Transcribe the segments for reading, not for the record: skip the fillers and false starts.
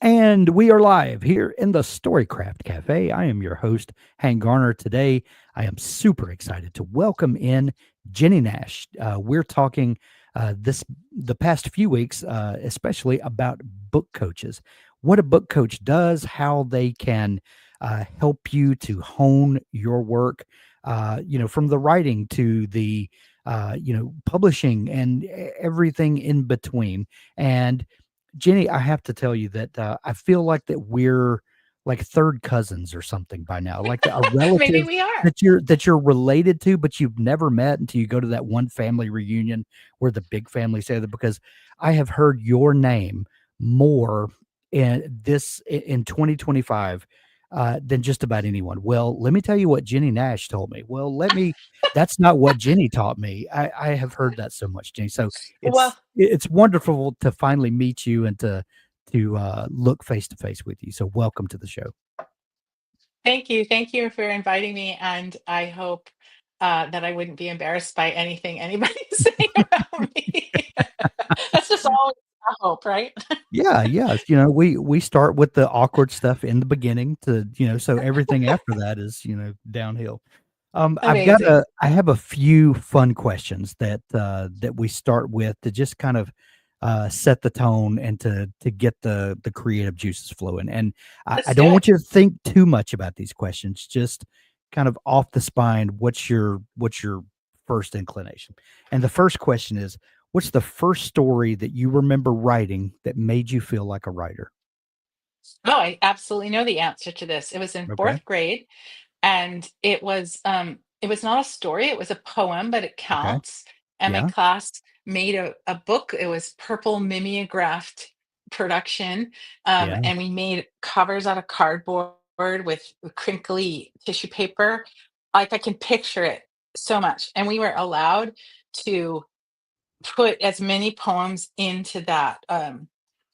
And we are live here in the Storycraft Cafe. I am your host, Hank Garner. Today, I am super excited to welcome in Jennie Nash. We're talking the past few weeks, especially about book coaches, what a book coach does, how they can help you to hone your work. From the writing to the publishing and everything in between. And Jenny, I have to tell you that I feel like that we're like third cousins or something by now, like a Maybe relative we are. that you're related to, but you've never met until you go to that one family reunion where the big family say that. Because I have heard your name more in 2025 than just about anyone. Well, let me tell you what Jennie Nash told me. Well, let me. That's not what Jenny taught me. I have heard that so much, Jenny. So Well, it's wonderful to finally meet you and to look face to face with you. So welcome to the show. thank you. Thank you for inviting me. And I hope that I wouldn't be embarrassed by anything anybody's saying about me. That's just always a hope, right? Yeah, yes. We start with the awkward stuff in the beginning so everything after that is, downhill. Amazing. I have a few fun questions that we start with to just kind of set the tone and to get the creative juices flowing. And I Let's do don't it. want you to think too much about these questions. Just kind of off the spine. What's your first inclination? And the first question is, what's the first story that you remember writing that made you feel like a writer? Oh, I absolutely know the answer to this. It was in Okay. fourth grade, and it was not a story, it was a poem, but it Okay. counts. And my Yeah. class made a book. It was purple mimeographed production. Yeah. And we made covers out of cardboard with crinkly tissue paper. Like, I can picture it so much. And we were allowed to put as many poems into that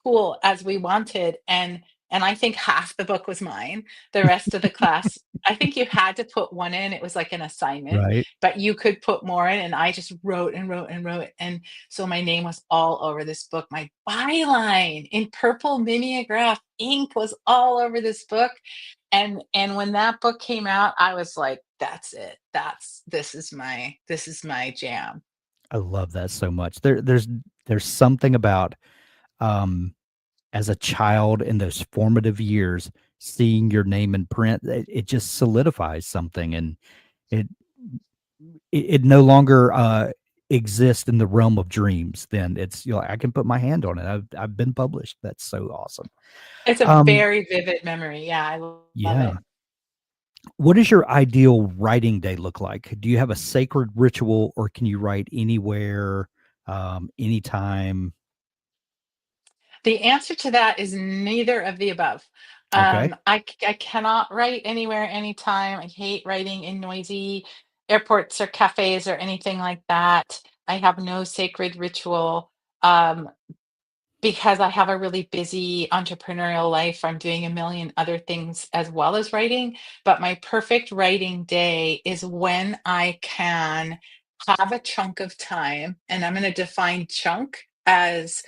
pool as we wanted. And I think half the book was mine. The rest of the class, I think you had to put one in. It was like an assignment, Right. but you could put more in. And I just wrote and wrote and wrote. And so my name was all over this book. My byline in purple mimeograph ink was all over this book. And when that book came out, I was like, that's it. This is my jam. I love that so much. There's something about um as a child in those formative years, seeing your name in print, it just solidifies something, and it it no longer exists in the realm of dreams. Then it's I can put my hand on it. I've been published. That's so awesome. It's a Um, very vivid memory. Yeah, I love yeah. it. What does your ideal writing day look like? Do you have a sacred ritual, or can you write anywhere, anytime? The answer to that is neither of the above. Okay. I cannot write anywhere, anytime. I hate writing in noisy airports or cafes or anything like that. I have no sacred ritual. Um, because I have a really busy entrepreneurial life, I'm doing a million other things as well as writing. But my perfect writing day is when I can have a chunk of time, and I'm going to define chunk as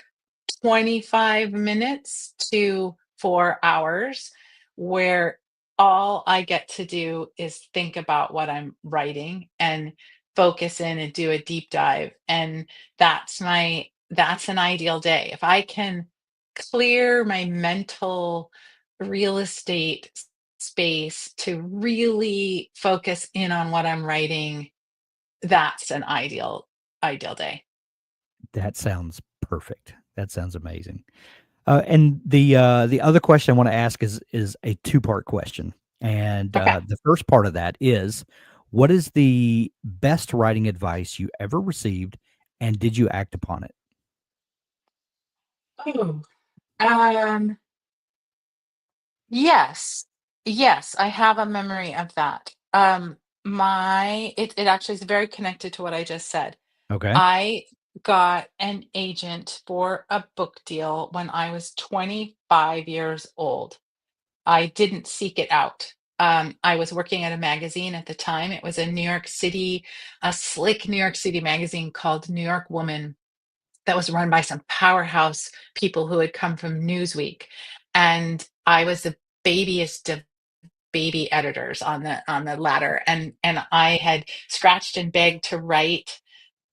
25 minutes to 4 hours, where all I get to do is think about what I'm writing and focus in and do a deep dive. And that's an ideal day. If I can clear my mental real estate space to really focus in on what I'm writing, that's an ideal day. That sounds perfect. That sounds amazing. And the other question I wanna ask is a two-part question, and, Okay. the first part of that is, what is the best writing advice you ever received, and did you act upon it? Oh, um, yes. Yes, I have a memory of that. It actually is very connected to what I just said. Okay. I got an agent for a book deal when I was 25 years old. I didn't seek it out. I was working at a magazine at the time. It was a slick New York City magazine called New York Woman, that was run by some powerhouse people who had come from Newsweek. and I was the babyest of baby editors on the ladder, and I had scratched and begged to write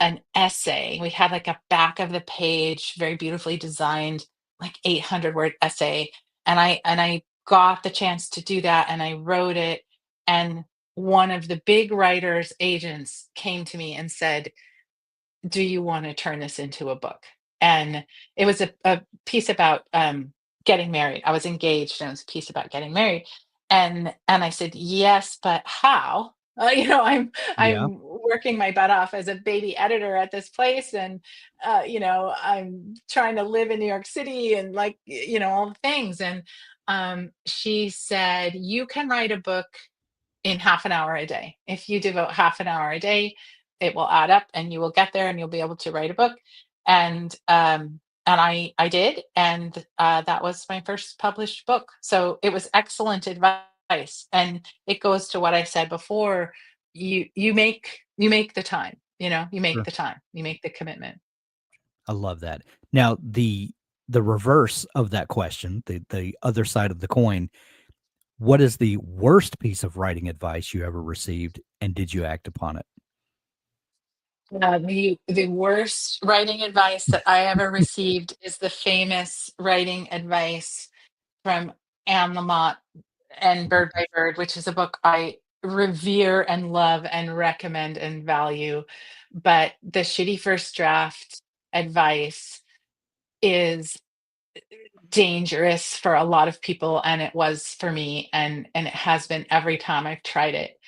an essay. We had like a back of the page, very beautifully designed, like 800-word essay. And I got the chance to do that, and I wrote it. And one of the big writers' agents came to me and said, do you want to turn this into a book? And it was a piece about getting married. I was engaged, and it was a piece about getting married. And I said, yes, but how? Yeah. I'm working my butt off as a baby editor at this place, and I'm trying to live in New York City, and like all the things. And she said, you can write a book in half an hour a day. If you devote half an hour a day, it will add up, and you will get there, and you'll be able to write a book. And I did, and that was my first published book. So it was excellent advice, and it goes to what I said before. You make the time. You make Sure. the time. You make the commitment. I love that. Now, the reverse of that question, the other side of the coin, what is the worst piece of writing advice you ever received, and did you act upon it? The worst writing advice that I ever received is the famous writing advice from Anne Lamott and Bird by Bird, which is a book I revere and love and recommend and value. But the shitty first draft advice is dangerous for a lot of people, and it was for me, and it has been every time I've tried it.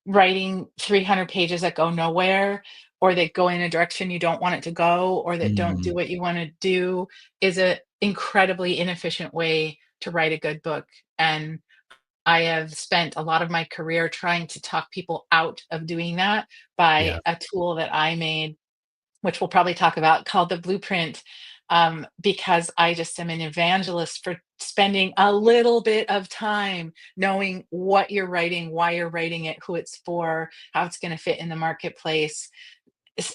Writing 300 pages that go nowhere, or that go in a direction you don't want it to go, or that don't do Mm, what you want to do, is a incredibly inefficient way to write a good book. And I have spent a lot of my career trying to talk people out of doing that yeah. by a tool that I made, which we'll probably talk about, called the Blueprint. Because I just am an evangelist for spending a little bit of time knowing what you're writing, why you're writing it, who it's for, how it's going to fit in the marketplace.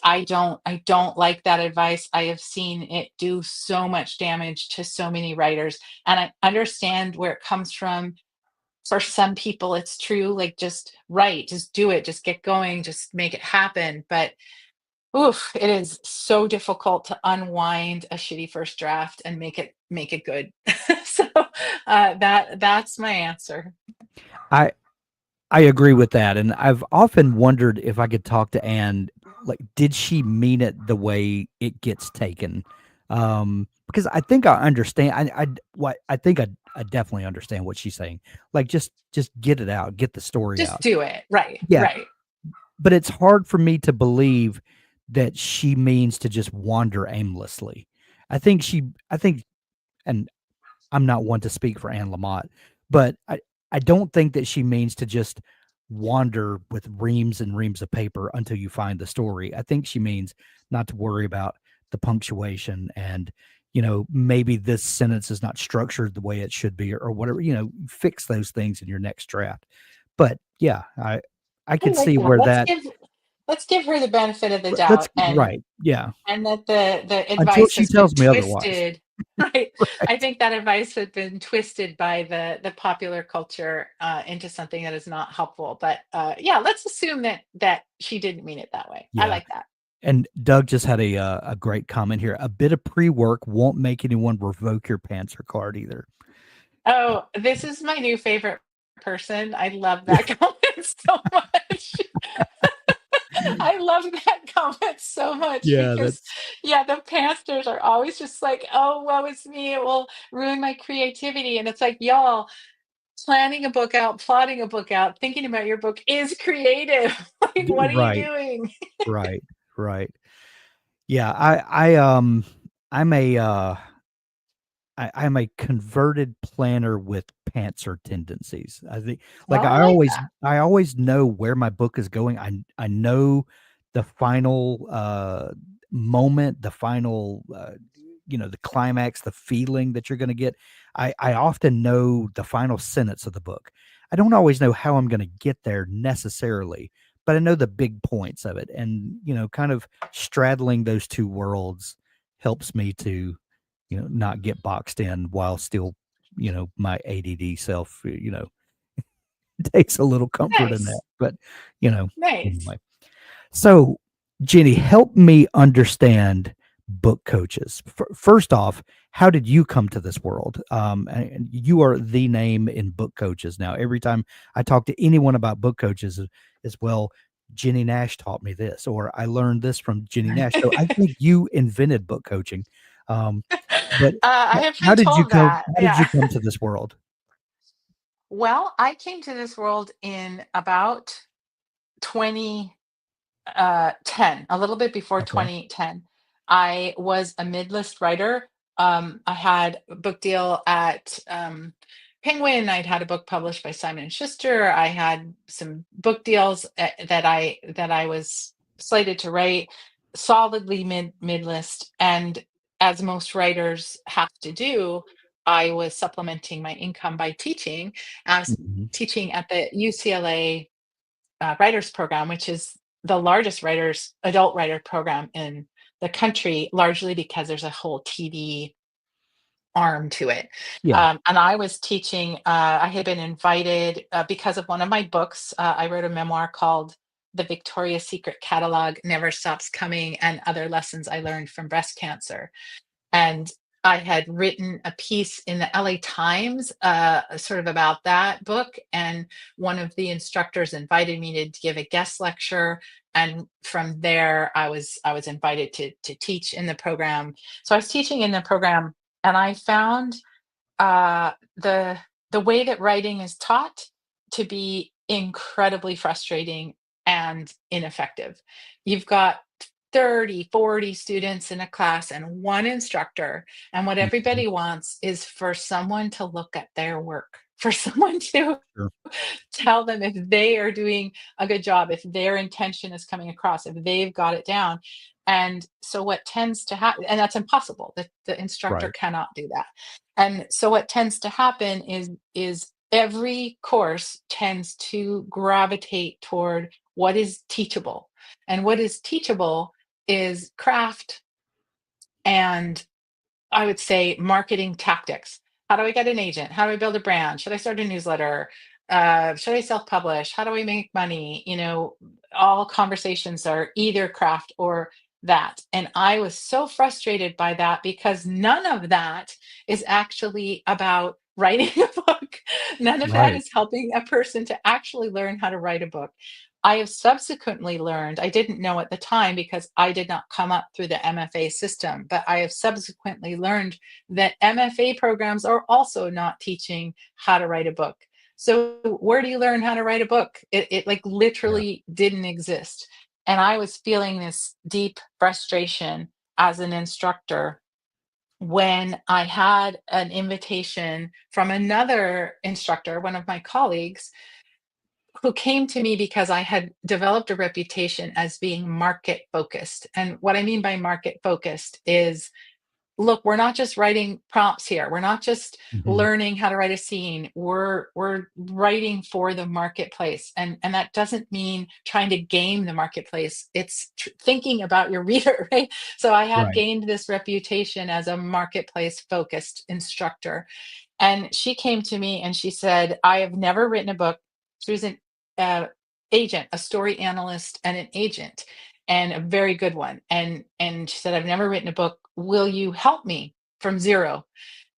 I don't like that advice. I have seen it do so much damage to so many writers, and I understand where it comes from. For some people, it's true. Like, just write, just do it, just get going, just make it happen. But oof, it is so difficult to unwind a shitty first draft and make it good. So that's my answer. I I agree with that, and I've often wondered if I could talk to Anne, like, did she mean it the way it gets taken? Because I think I understand. I definitely understand what she's saying. Like, just get it out, get the story Just out. do it. Right, Yeah, right. but it's hard for me to believe that she means to just wander aimlessly. I think, and I'm not one to speak for Anne Lamott, but I don't think that she means to just wander with reams and reams of paper until you find the story. I think she means not to worry about the punctuation and, maybe this sentence is not structured the way it should be, or whatever, fix those things in your next draft. But yeah, I I could like see that. where Let's that give let's give her the benefit of the let's doubt, and right. Yeah. and that the Until advice she has been tells me otherwise. twisted. Right. I Right. think that advice has been twisted by the popular culture into something that is not helpful. But yeah, let's assume that she didn't mean it that way. I Yeah. like that. And Doug just had a great comment here. A bit of pre-work won't make anyone revoke your Panther card either. Uh, Oh, this is my new favorite person. I love that comment so much. I love that comment so much yeah, because, that's yeah, the pastors are always just like, oh, woe is me. It will ruin my creativity. And it's like, y'all, planning a book out, plotting a book out, thinking about your book is creative. Like, what are you right, doing? right, right. Yeah, I'm I'm a converted planner with pantser tendencies. I think, like, Well, I like that. I always know where my book is going. I know the final moment, the final the climax, the feeling that you're going to get. I often know the final sentence of the book. I don't always know how I'm going to get there necessarily, but I know the big points of it, and kind of straddling those two worlds helps me to not get boxed in while still my ADD self, takes a little comfort in that. Nice. But, you know, Nice. anyway. So, Jenny, help me understand book coaches. First off, how did you come to this world? And you are the name in book coaches now. Every time I talk to anyone about book coaches, as well, Jennie Nash taught me this, or I learned this from Jennie Nash. So I think you invented book coaching. Um, but I have been told that. How did you Yeah. come to this world? Well, I came to this world in about 20 10, a little bit before Okay. 2010. I was a mid-list writer. I had a book deal at Penguin. I'd had a book published by Simon and Schuster. I had some book deals that I was slated to write, solidly mid-list. And as most writers have to do, I was supplementing my income by teaching. I was Mhm. teaching at the UCLA writers program, which is the largest adult writer program in the country, largely because there's a whole TV arm to it. Yeah. And I was teaching, I had been invited because of one of my books. I wrote a memoir called The Victoria's Secret Catalog Never Stops Coming and Other Lessons I Learned from Breast Cancer. And I had written a piece in the LA Times, sort of about that book. And one of the instructors invited me to give a guest lecture. And from there, I was invited to teach in the program. So I was teaching in the program, and I found uh, the the way that writing is taught to be incredibly frustrating and ineffective. You've got 30, 40 students in a class and one instructor, and what Mhm. everybody wants is for someone to look at their work, for someone to Sure. tell them if they are doing a good job, if their intention is coming across, if they've got it down. And so what tends to happen, and that's impossible. The instructor Right. cannot do that. And so what tends to happen is every course tends to gravitate toward what is teachable. And what is teachable is craft and, I would say, marketing tactics. How do I get an agent? How do I build a brand? Should I start a newsletter? Should I self-publish? How do I make money? All conversations are either craft or that. And I was so frustrated by that because none of that is actually about writing a book. None of that Right. is helping a person to actually learn how to write a book. I have subsequently learned, I didn't know at the time because I did not come up through the MFA system, but I have subsequently learned that MFA programs are also not teaching how to write a book. So where do you learn how to write a book? It like Yeah. literally didn't exist. And I was feeling this deep frustration as an instructor when I had an invitation from another instructor, one of my colleagues, who came to me because I had developed a reputation as being market focused. And what I mean by market focused is, look, we're not just writing prompts here. We're not just Mhm. learning how to write a scene. We're writing for the marketplace. And that doesn't mean trying to game the marketplace. It's thinking about your reader, right? So I had Right. gained this reputation as a marketplace focused instructor. And she came to me and she said, I have never written a book. She was an uh, agent, a story analyst, and an agent, and a very good one. And she said, I've never written a book. Will you help me from zero?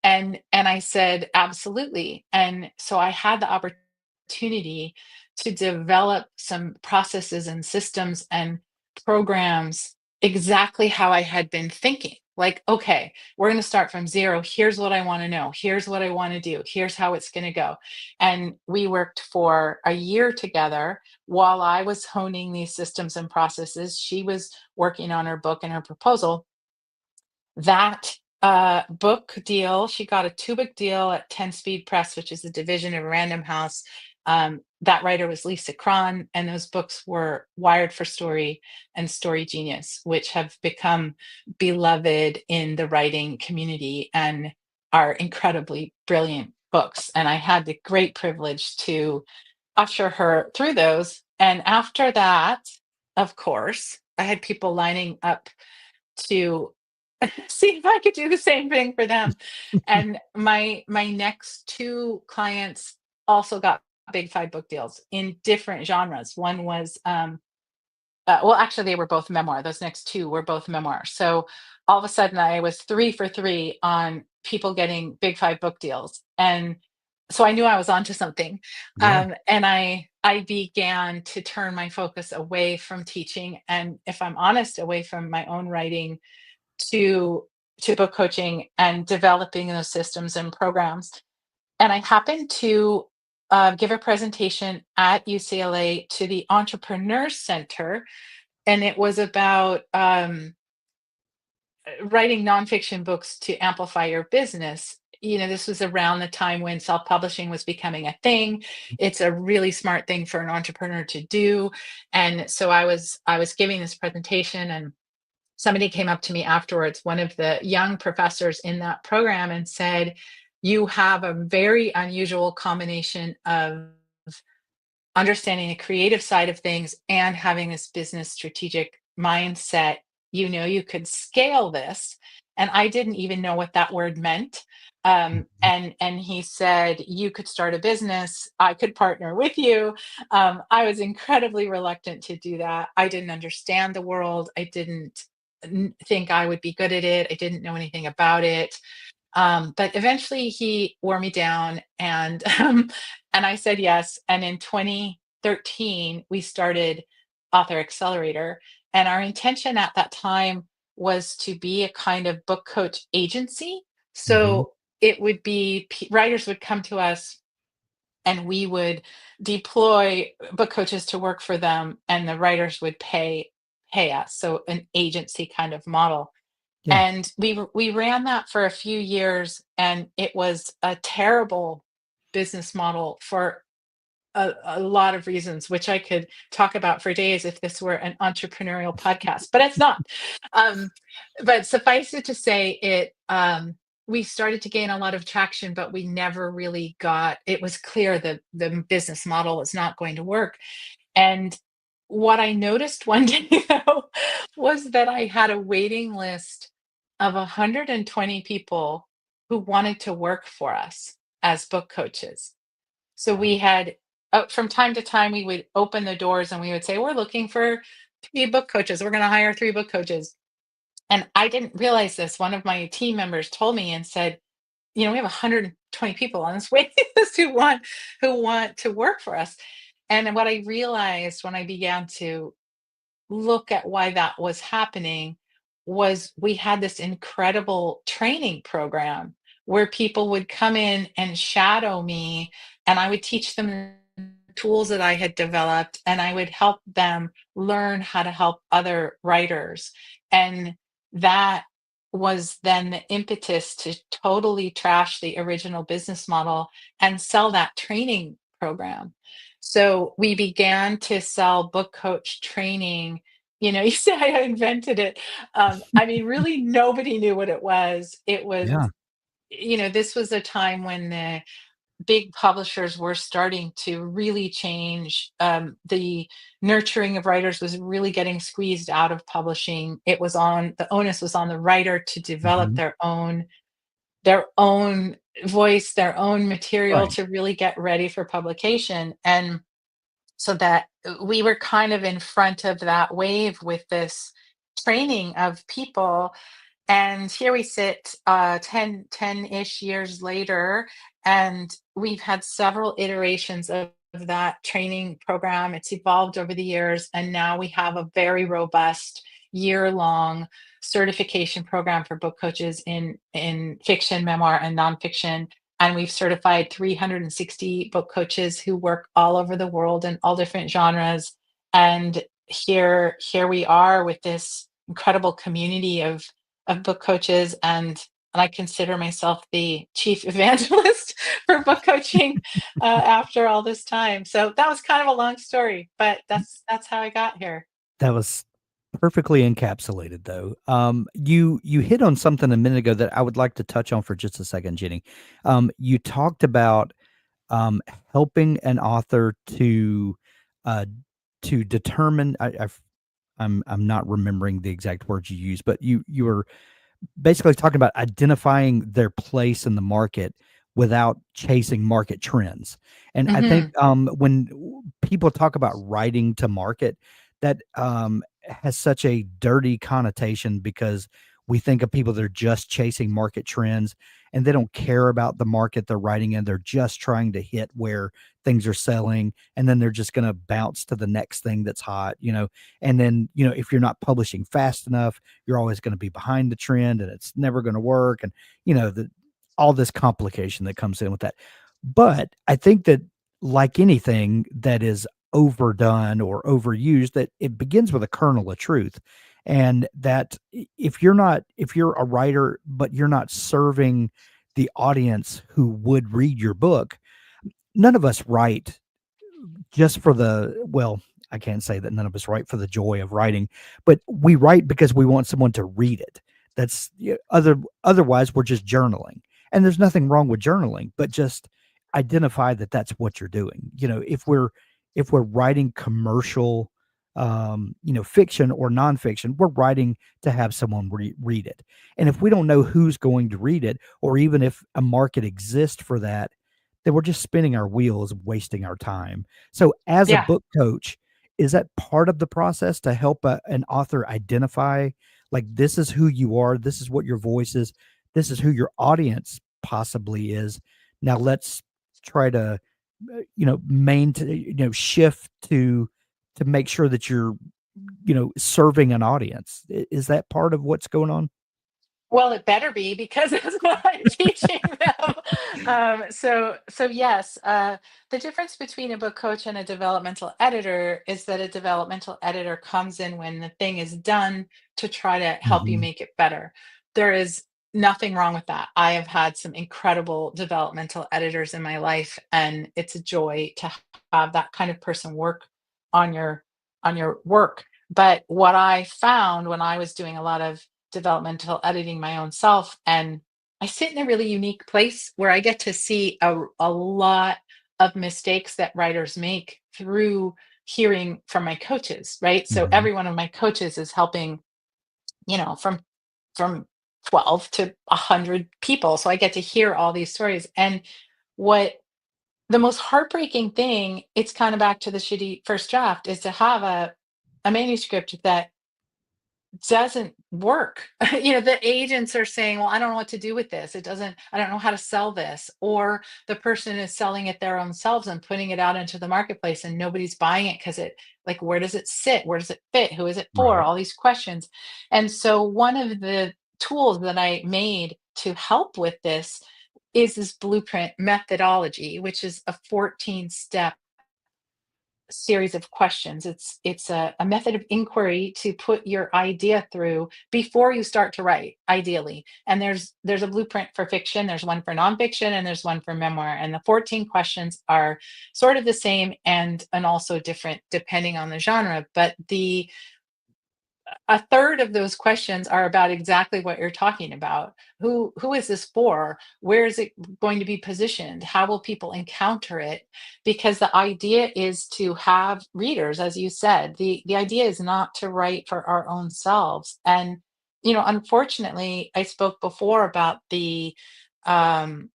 And I said, absolutely. And so I had the opportunity to develop some processes and systems and programs exactly how I had been thinking. Like, okay, we're going to start from zero. Here's what I want to know. Here's what I want to do. Here's how it's going to go. And we worked for a year together while I was honing these systems and processes. She was working on her book and her proposal. That book deal, she got a 2-book deal at 10 Speed Press, which is a division of Random House. That writer was Lisa Cron, and those books were Wired for Story and Story Genius, which have become beloved in the writing community and are incredibly brilliant books. And I had the great privilege to usher her through those. And after that, of course, I had people lining up to see if I could do the same thing for them. And my next two clients also got big five book deals in different genres. One was well, actually, they were both memoir. Those next two were both memoir. So all of a sudden, I was 3 for 3 on people getting big five book deals, and so I knew I was onto something. Yeah. And I began to turn my focus away from teaching, and if I'm honest, away from my own writing to book coaching and developing those systems and programs. And I happened to give a presentation at UCLA to the Entrepreneur Center, and it was about writing nonfiction books to amplify your business. You know, this was around the time when self-publishing was becoming a thing. It's a really smart thing for an entrepreneur to do. And so I was giving this presentation, and somebody came up to me afterwards, one of the young professors in that program, and said, "You have a very unusual combination of understanding the creative side of things and having this business strategic mindset. You know, you could scale this." And I didn't even know what that word meant. Mhm. And he said, "You could start a business. I could partner with you." I was incredibly reluctant to do that. I didn't understand the world. I didn't think I would be good at it. I didn't know anything about it. But eventually he wore me down, and and I said yes. And in 2013, we started Author Accelerator. And our intention at that time was to be a kind of book coach agency. Mhm. So it would be writers would come to us, and we would deploy book coaches to work for them, and the writers would pay us. So an agency kind of model. Yeah. And we ran that for a few years, and it was a terrible business model for a lot of reasons, which I could talk about for days if this were an entrepreneurial podcast, but it's not. Um, but suffice it to say, we started to gain a lot of traction, but we never really got. It was clear that the business model was not going to work. And what I noticed one day, though, was that I had a waiting list of 120 people who wanted to work for us as book coaches. So we had, from time to time, we would open the doors and we would say, "We're looking for 3 book coaches. We're going to hire 3 book coaches." And I didn't realize this. One of my team members told me and said, "You know, we have 120 people on this waiting list who want to work for us." And what I realized when I began to look at why that was happening was we had this incredible training program where people would come in and shadow me, and I would teach them tools that I had developed, and I would help them learn how to help other writers. And that was then the impetus to totally trash the original business model and sell that training program. So we began to sell book coach training. You know, you say I invented it. I mean, really, nobody knew what it was. It was, Yeah. this was a time when the big publishers were starting to really change. The nurturing of writers was really getting squeezed out of publishing. The onus was on the writer to develop Mhm. their own voice, their own material Right. to really get ready for publication. And so that we were kind of in front of that wave with this training of people. And here we sit 10-ish years later, and we've had several iterations of that training program. It's evolved over the years, and now we have a very robust year-long certification program for book coaches in fiction, memoir, and nonfiction. And we've certified 360 book coaches who work all over the world in all different genres. And here we are with this incredible community of book coaches, and I consider myself the chief evangelist for book coaching after all this time. So that was kind of a long story, but that's how I got here. That was perfectly encapsulated, though. You hit on something a minute ago that I would like to touch on for just a second, Jenny. You talked about um, helping an author uh, to determine. I'm not remembering the exact words you used, but you were basically talking about identifying their place in the market without chasing market trends. And I think Hmm. when people talk about writing to market, that has such a dirty connotation because we think of people that are just chasing market trends and they don't care about the market they're writing in. They're just trying to hit where things are selling, and then they're just going to bounce to the next thing that's hot, and then, if you're not publishing fast enough, you're always going to be behind the trend and it's never going to work. And, all this complication that comes in with that. But I think that, like anything that is overdone or overused, that it begins with a kernel of truth. And that if you're a writer, but you're not serving the audience who would read your book, none of us write just for I can't say that none of us write for the joy of writing, but we write because we want someone to read it. That's otherwise we're just journaling. And there's nothing wrong with journaling, but just identify that that's what you're doing. If we're writing commercial fiction or nonfiction, we're writing to have someone read it. And if we don't know who's going to read it, or even if a market exists for that, then we're just spinning our wheels, wasting our time. So, as a Yeah. book coach, is that part of the process to help an author identify, like, this is who you are, this is what your voice is, this is who your audience possibly is. Now let's try to, maintain, shift to make sure that you're, serving an audience. Is that part of what's going on? Well, it better be because that's what I'm teaching them. So yes, the difference between a book coach and a developmental editor is that a developmental editor comes in when the thing is done to try to help you Mhm. make it better. There is nothing wrong with that. I have had some incredible developmental editors in my life, and it's a joy to have that kind of person work on your work. But what I found when I was doing a lot of developmental editing my own self, and I sit in a really unique place where I get to see a lot of mistakes that writers make through hearing from my coaches, right? So Mhm. every one of my coaches is helping, from 12 to 100 people, so I get to hear all these stories. And what the most heartbreaking thing, it's kind of back to the shitty first draft, is to have a manuscript that doesn't work. The agents are saying, well, I don't know what to do with this. I don't know how to sell this. Or the person is selling it their own selves and putting it out into the marketplace and nobody's buying it because like, where does it sit? Where does it fit? Who is it for? Right. All these questions. And so one of the tools that I made to help with this is this blueprint methodology, which is a 14-step series of questions. It's a method of inquiry to put your idea through before you start to write, ideally. And there's a blueprint for fiction, there's one for nonfiction, and there's one for memoir. And the 14 questions are sort of the same and also different depending on the genre. But the a third of those questions are about exactly what you're talking about. Who is this for? Where is it going to be positioned? How will people encounter it? Because the idea is to have readers, as you said. The idea is not to write for our own selves. And unfortunately, I spoke before about the um,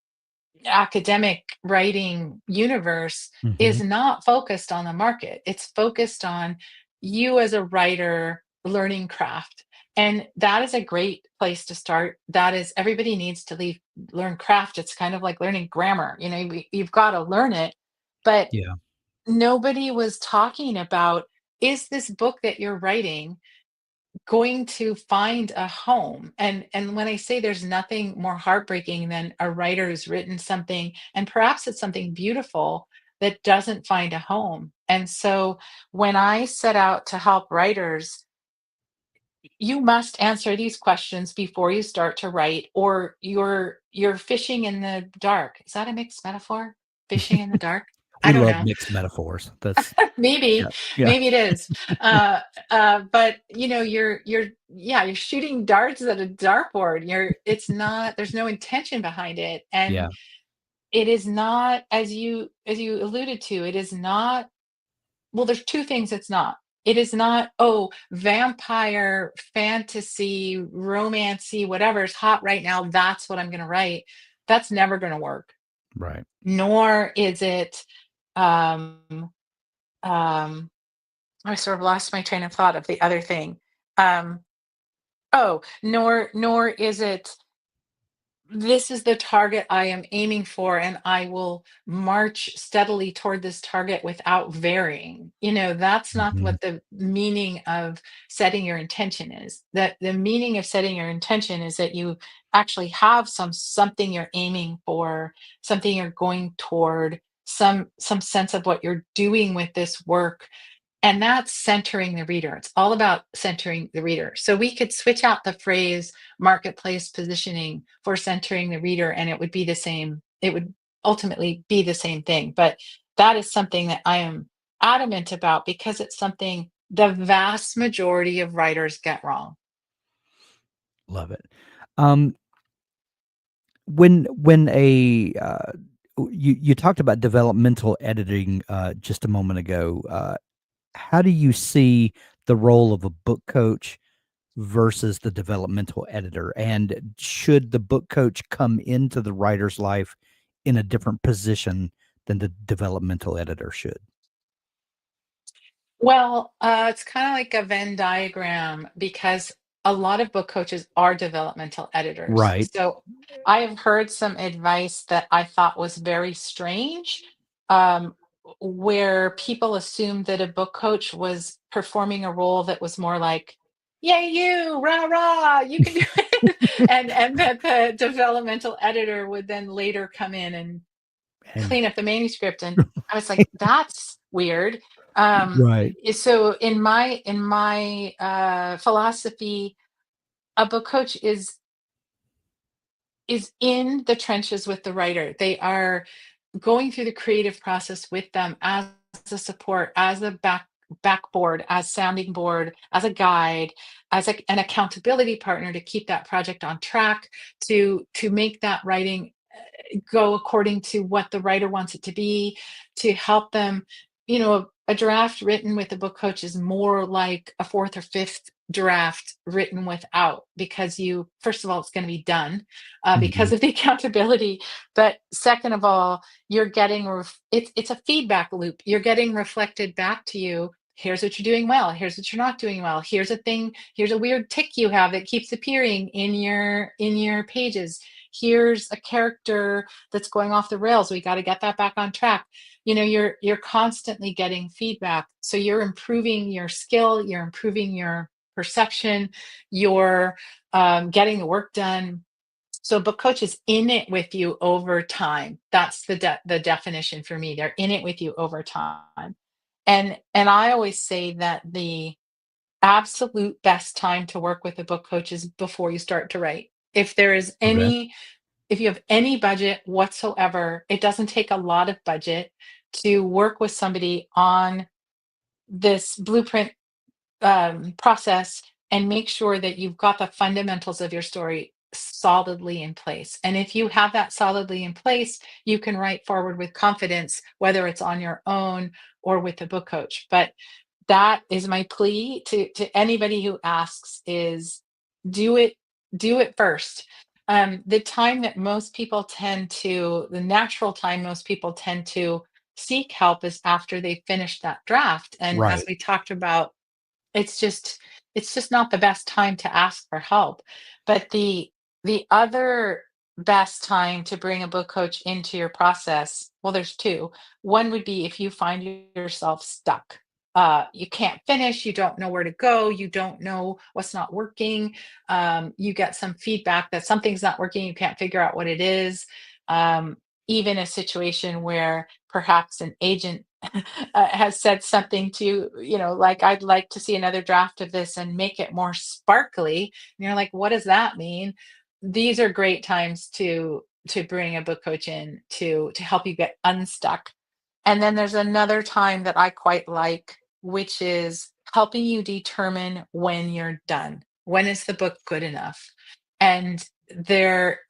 academic writing universe is Mhm. not focused on the market. It's focused on you as a writer learning craft. And that is a great place to start. That is, everybody needs to learn craft. It's kind of like learning grammar. You've got to learn it. But Yeah. nobody was talking about, is this book that you're writing going to find a home? And when I say there's nothing more heartbreaking than a writer who's written something, and perhaps it's something beautiful, that doesn't find a home. And so when I set out to help writers, you must answer these questions before you start to write, or you're fishing in the dark. Is that a mixed metaphor? Fishing in the dark? I We don't love know. mixed metaphors. That's Maybe, yeah. Yeah. maybe it is. But you're shooting darts at a dartboard. It's not, there's no intention behind it. And Yeah. it is not, as you alluded to, it is not, well, there's two things it's not. It is not, oh, vampire, fantasy, romancy, whatever is hot right now. That's what I'm going to write. That's never going to work. Right. Nor is it, um, um, I sort of lost my train of thought of the other thing. Um, nor is it, this is the target I am aiming for, and I will march steadily toward this target without varying. That's not Mhm. what the meaning of setting your intention is. That the meaning of setting your intention is that you actually have something you're aiming for, something you're going toward, some sense of what you're doing with this work, and that's centering the reader. It's all about centering the reader. So we could switch out the phrase marketplace positioning for centering the reader, and it would be the same. It would ultimately be the same thing. But that is something that I am adamant about, because it's something the vast majority of writers get wrong. Love it. Um, when you talked about developmental editing just a moment ago. How do you see the role of a book coach versus the developmental editor? And should the book coach come into the writer's life in a different position than the developmental editor should? Well, it's kind of like a Venn diagram, because a lot of book coaches are developmental editors. Right. So I have heard some advice that I thought was very strange, um, where people assumed that a book coach was performing a role that was more like, "Yay, you, rah rah, you can do it," and that the developmental editor would then later come in and And clean up the manuscript. And I was like, that's weird. right. So in my philosophy, a book coach is in the trenches with the writer. They are going through the creative process with them as a support, as a backboard, as sounding board, as a guide, as an accountability partner to keep that project on track, to make that writing go according to what the writer wants it to be, to help them. A draft written with a book coach is more like a fourth or fifth draft written without, because you, first of all, it's going to be done, Mhm. because of the accountability. But second of all, you're getting it's a feedback loop. You're getting reflected back to you. Here's what you're doing well. Here's what you're not doing well. Here's a thing. Here's a weird tick you have that keeps appearing in your pages. Here's a character that's going off the rails. We got to get that back on track. You're constantly getting feedback. So you're improving your skill, you're improving your perception, you're getting the work done. So book coach is in it with you over time. That's the definition for me. They're in it with you over time. And I always say that the absolute best time to work with a book coach is before you start to write. Okay. If you have any budget whatsoever, it doesn't take a lot of budget to work with somebody on this blueprint process, and make sure that you've got the fundamentals of your story solidly in place. And if you have that solidly in place, you can write forward with confidence, whether it's on your own or with a book coach. But that is my plea to anybody who asks, is do it do it first. The natural time most people tend to seek help is after they finish that draft. And as Right. we talked about, it's just it's just not the best time to ask for help. But the other best time to bring a book coach into your process, well, there's two. One would be if you find yourself stuck. You can't finish, you don't know where to go, you don't know what's not working. You get some feedback that something's not working, you can't figure out what it is. Um, Even a situation where perhaps an agent has said something to like, I'd like to see another draft of this and make it more sparkly, and you're like, what does that mean? These are great times to bring a book coach in to help you get unstuck. And then there's another time that I quite like, which is helping you determine when you're done. When is the book good enough? And there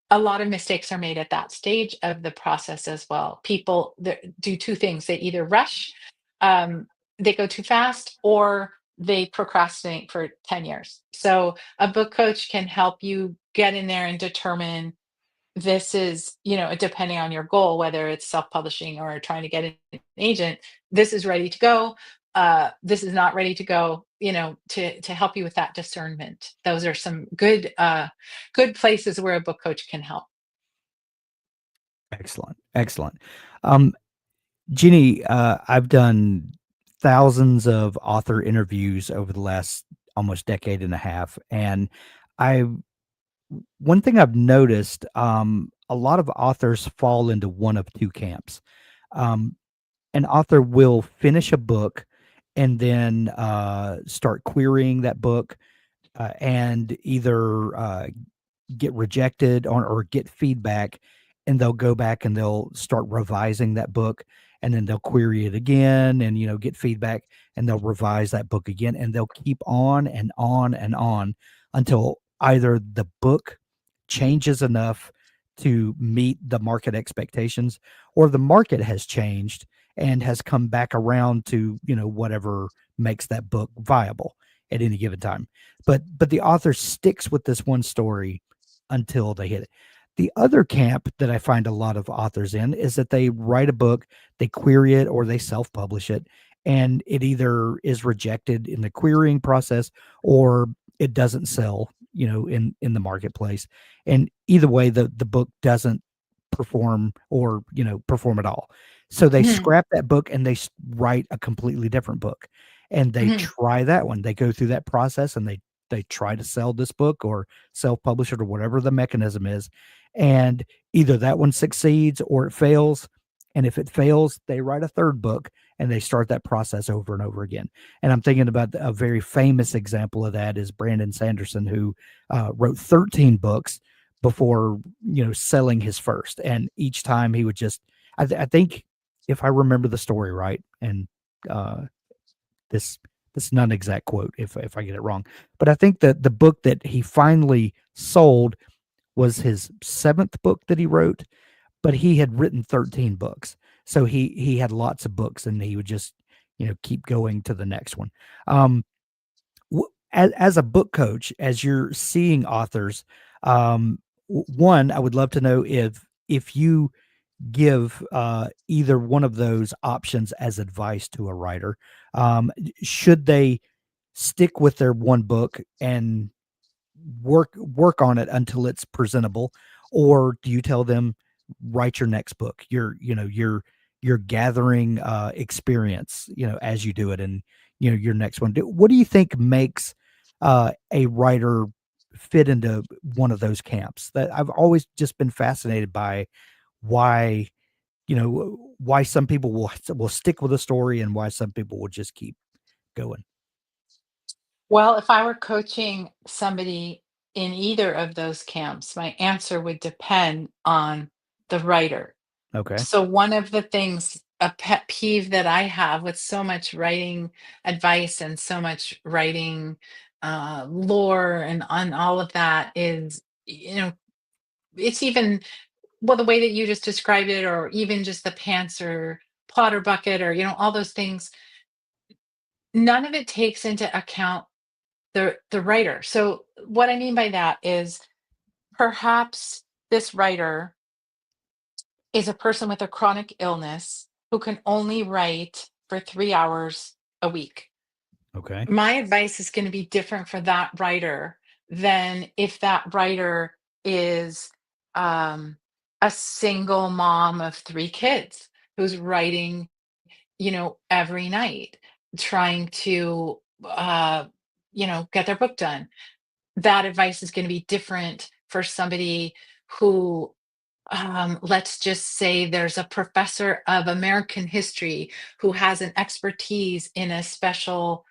a lot of mistakes are made at that stage of the process as well. People do two things. They either rush, um, they go too fast, or they procrastinate for 10 years. So a book coach can help you get in there and determine, this is, depending on your goal, whether it's self-publishing or trying to get an agent, this is ready to go. This is not ready to go, to help you with that discernment. Those are some good places where a book coach can help. Excellent, excellent. Um, Jenny, I've done thousands of author interviews over the last almost decade and a half, and I one thing I've noticed, a lot of authors fall into one of two camps. Um, an author will finish a book and then start querying that book, and either get rejected or get feedback, and they'll go back and they'll start revising that book, and then they'll query it again and get feedback, and they'll revise that book again, and they'll keep on and on and on until either the book changes enough to meet the market expectations, or the market has changed and has come back around to whatever makes that book viable at any given time. But the author sticks with this one story until they hit it. The other camp that I find a lot of authors in is that they write a book, they query it, or they self-publish it, and it either is rejected in the querying process, or it doesn't sell, in the marketplace. And either way, the book doesn't perform, or perform at all. So they Mhm, scrap that book and they write a completely different book, and they mhm. try that one. They go through that process, and they try to sell this book or self-publish it or whatever the mechanism is. And either that one succeeds or it fails. And if it fails, they write a third book and they start that process over and over again. And I'm thinking about a very famous example of that is Brandon Sanderson, who wrote 13 books before selling his first. And each time he would just, I think, if I remember the story right, and uh, this this is not an exact quote if I get it wrong, but I think that the book that he finally sold was his seventh book that he wrote, but he had written 13 books. So he had lots of books, and he would just, keep going to the next one. Um, as a book coach, as you're seeing authors, one, I would love to know if you give either one of those options as advice to a writer. Should they stick with their one book and work on it until it's presentable, or do you tell them, write your next book? You're gathering experience, as you do it, and your next one. What do you think makes a writer fit into one of those camps? That I've always just been fascinated by, why why some people will stick with a story and why some people will just keep going. Well, if I were coaching somebody in either of those camps, my answer would depend on the writer. Okay. So one of the things, a pet peeve that I have with so much writing advice and so much writing lore and on all of that is, it's even, well, the way that you just described it, or even just the pants or Potter bucket, or all those things, none of it takes into account the writer. So what I mean by that is, perhaps this writer is a person with a chronic illness who can only write for 3 hours a week. Okay. My advice is going to be different for that writer than if that writer is um, a single mom of three kids who's writing, every night, trying to, get their book done. That advice is going to be different for somebody who, let's just say there's a professor of American history who has an expertise in a special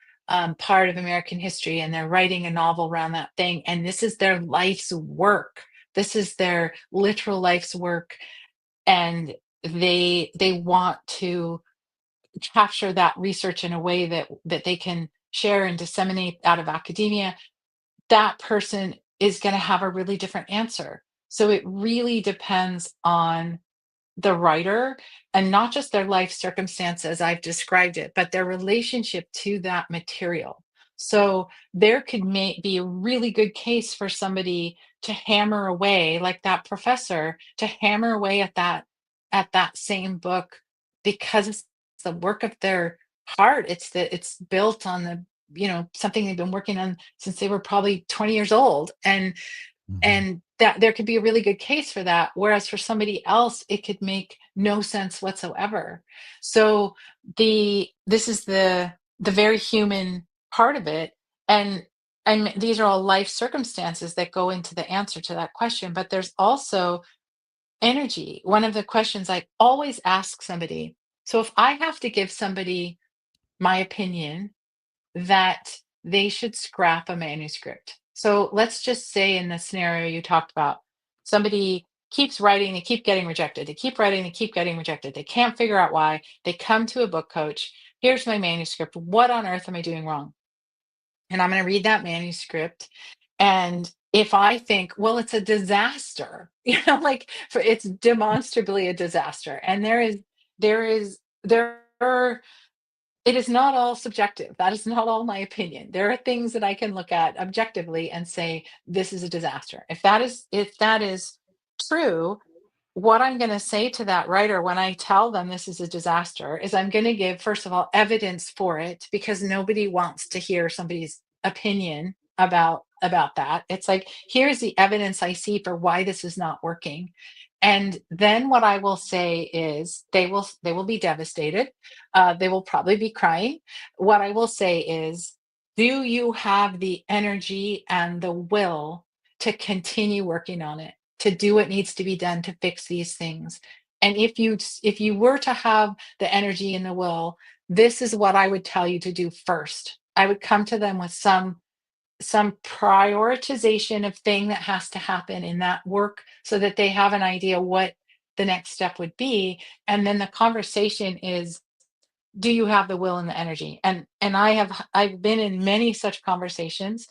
part of American history, and they're writing a novel around that thing. And this is their life's work. This is their literal life's work. And they want to capture that research in a way that they can share and disseminate out of academia. That person is going to have a really different answer. So it really depends on the writer, and not just their life circumstance as I've described it, but their relationship to that material. So there could be a really good case for somebody to hammer away, like that professor, to hammer away at that same book, because it's the work of their heart. It's built on the, something they've been working on since they were probably 20 years old. Mhm. And that there could be a really good case for that, whereas for somebody else it could make no sense whatsoever. So this is the very human part of it. And these are all life circumstances that go into the answer to that question, but there's also energy. One of the questions I always ask somebody, so if I have to give somebody my opinion that they should scrap a manuscript. So let's just say in the scenario you talked about, somebody keeps writing, they keep getting rejected. They keep writing, they keep getting rejected. They can't figure out why. They come to a book coach. Here's my manuscript. What on earth am I doing wrong? And I'm going to read that manuscript. And if I think, well, it's a disaster, like it's demonstrably a disaster. And there are it is not all subjective. That is not all my opinion. There are things that I can look at objectively and say, this is a disaster. If that is true, what I'm going to say to that writer when I tell them this is a disaster is I'm going to give, first of all, evidence for it, because nobody wants to hear somebody's opinion about that. It's like, here's the evidence I see for why this is not working. And then what I will say is they will be devastated. They will probably be crying. What I will say is, do you have the energy and the will to continue working on it, to do what needs to be done to fix these things? And if you were to have the energy and the will, this is what I would tell you to do first. I would come to them with some prioritization of thing that has to happen in that work, so that they have an idea what the next step would be. And then the conversation is, do you have the will and the energy? And I've been in many such conversations,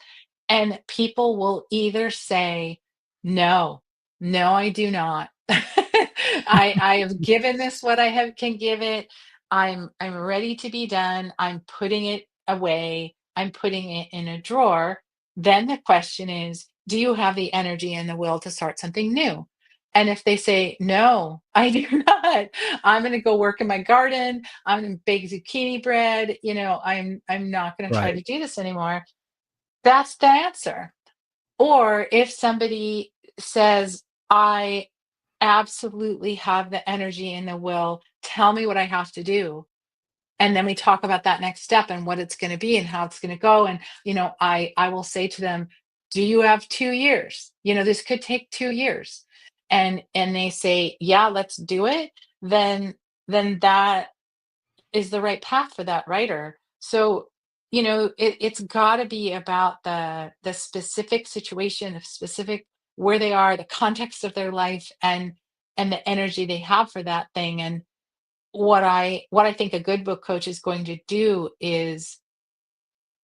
and people will either say, no, no, I do not. I have given this what I have can give it. I'm ready to be done. I'm putting it away. I'm putting it in a drawer. Then the question is, do you have the energy and the will to start something new? And if they say, no, I do not, I'm going to go work in my garden. I'm going to bake zucchini bread. I'm not going to try Right. to do this anymore. That's the answer. Or if somebody says, I absolutely have the energy and the will, tell me what I have to do. And then we talk about that next step and what it's going to be and how it's going to go. And, I will say to them, do you have 2 years? This could take 2 years. And they say, yeah, let's do it. Then that is the right path for that writer. So, it's got to be about the specific situation, the specific where they are, the context of their life, and the energy they have for that thing. And what I think a good book coach is going to do is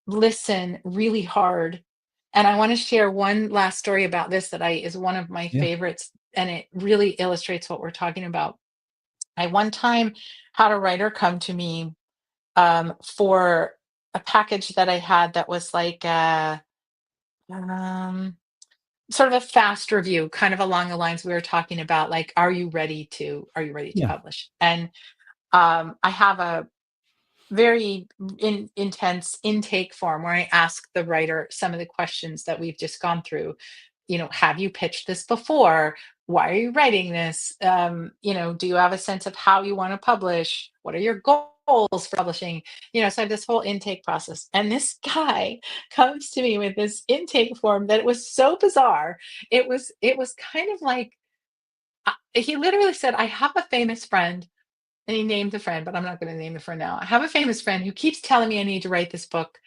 listen really hard. And I want to share one last story about this that I is one of my Yeah. favorites, and it really illustrates what we're talking about. I one time had a writer come to me for a package that I had that was like um, sort of a fast review, kind of along the lines we were talking about, like, are you ready to Yeah. publish? And I have a very intense intake form where I ask the writer some of the questions that we've just gone through. Have you pitched this before? Why are you writing this? Do you have a sense of how you want to publish? What are your goals for publishing? So I have this whole intake process. And this guy comes to me with this intake form that it was so bizarre. It was kind of like he literally said, I have a famous friend, and he named the friend, but I'm not going to name the friend now. I have a famous friend who keeps telling me I need to write this book,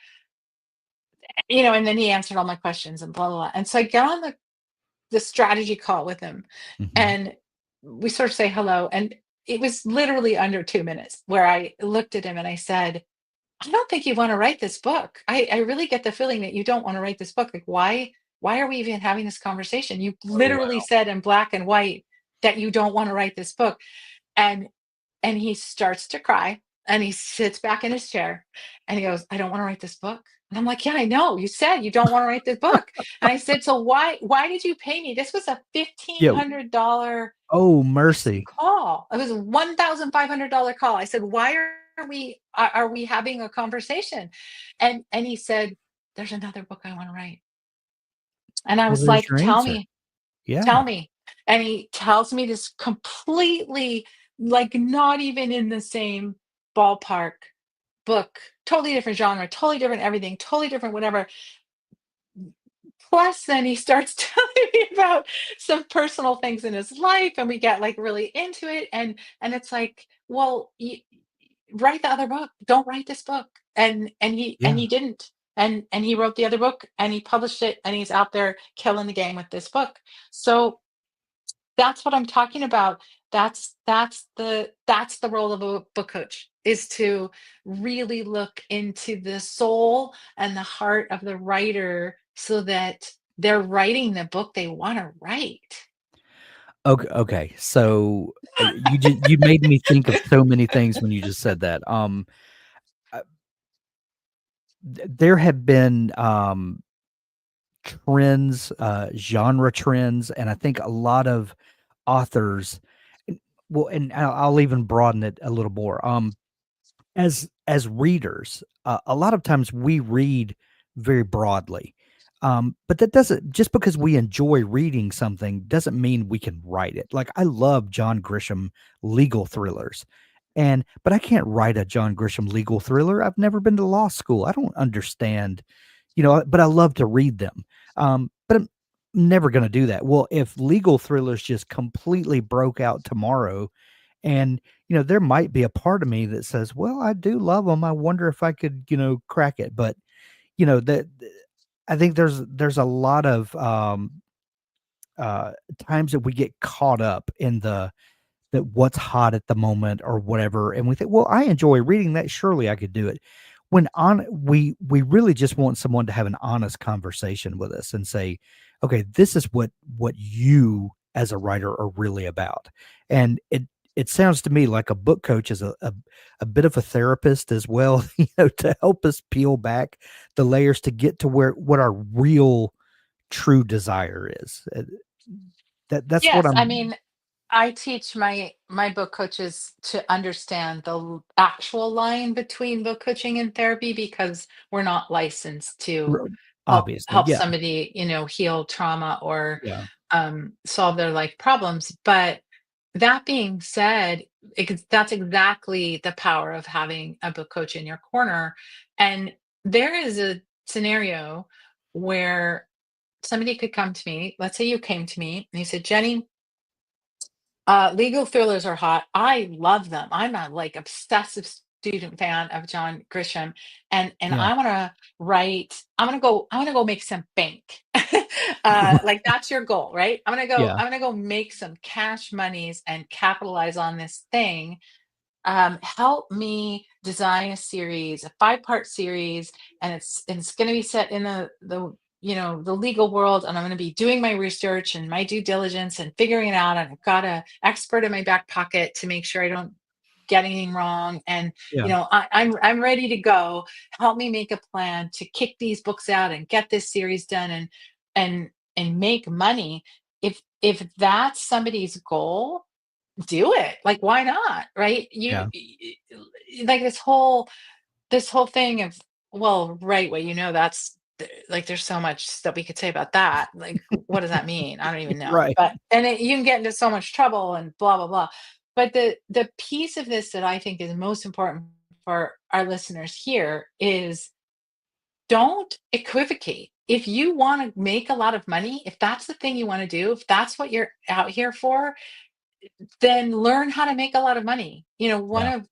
and then he answered all my questions and blah, blah, blah. And so I get on the strategy call with him, Mhm. and we sort of say hello. And it was literally under 2 minutes where I looked at him and I said, I don't think you want to write this book. I really get the feeling that you don't want to write this book. Like, why are we even having this conversation? You Oh, literally wow. said in black and white that you don't want to write this book? And he starts to cry, and he sits back in his chair, and he goes, "I don't want to write this book." And I'm like, "Yeah, I know. You said you don't want to write this book." And I said, "So why did you pay me? This was a Yeah. $1,500 Oh, mercy. call. It was a $1,500 call." I said, "Why are we having a conversation?" And he said, "There's another book I want to write." And I Well, was there's like, your "Tell answer. me, tell Yeah. me." And he tells me this completely, like, not even in the same ballpark book, totally different genre, totally different everything, totally different whatever. Plus, then he starts telling me about some personal things in his life, and we get, like, really into it, and it's like, "Well, write the other book. Don't write this book." And Yeah. he didn't. And he wrote the other book, and he published it, and he's out there killing the game with this book. So that's what I'm talking about. That's the role of a book coach, is to really look into the soul and the heart of the writer so that they're writing the book they want to write. Okay, okay. So, you made me think of so many things when you just said that. Uh, there have been, trends, genre trends, and I think a lot of authors and and I'll even broaden it a little more. As readers, a lot of times we read very broadly, but that doesn't just because we enjoy reading something doesn't mean we can write it. Like, I love John Grisham legal thrillers, but I can't write a John Grisham legal thriller. I've never been to law school. I don't understand, but I love to read them. But I'm never going to do that. Well, if legal thrillers just completely broke out tomorrow, and there might be a part of me that says, "Well, I do love them. I wonder if I could, crack it." But that I think there's a lot of uh, times that we get caught up in that what's hot at the moment or whatever, and we think, "Well, I enjoy reading that. Surely I could do it." When on we really just want someone to have an honest conversation with us and say, "Okay, this is what you as a writer are really about." And it sounds to me like a book coach is a bit of a therapist as well, to help us peel back the layers to get to where what our real true desire is. That's what Yes, I I'm mean, I teach my book coaches to understand the actual line between book coaching and therapy, because we're not licensed to r- obviously, help yeah, somebody, heal trauma or yeah, solve their life problems. But that being said, that's exactly the power of having a book coach in your corner. And there is a scenario where somebody could come to me. Let's say you came to me and you said, "Jenny, legal thrillers are hot. I love them. I'm a, like, obsessive student fan of John Grisham, and yeah, I want to go make some bank." Like, that's your goal, right? yeah, I'm gonna go make some cash monies and capitalize on this thing. Help me design a series, a 5-part series, and it's going to be set in the legal world, and I'm going to be doing my research and my due diligence and figuring it out, and I've got a expert in my back pocket to make sure I don't get anything wrong, and yeah, I'm ready to go. Help me make a plan to kick these books out and get this series done, and and make money. If that's somebody's goal, do it. Like, why not? Right? yeah, Like, this whole thing of, well, right, well, that's like, there's so much that we could say about that. Like, what does that mean? I don't even know. right. But you can get into so much trouble and blah blah blah. But the piece of this that I think is most important for our listeners here is, don't equivocate. If you want to make a lot of money, if that's the thing you want to do, if that's what you're out here for, then learn how to make a lot of money. Yeah.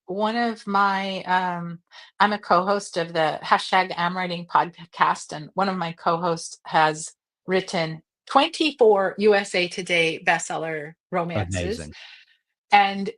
One of my I'm a co-host of the hashtag I'm writing podcast, and one of my co-hosts has written 24 USA Today bestseller romances. Amazing. And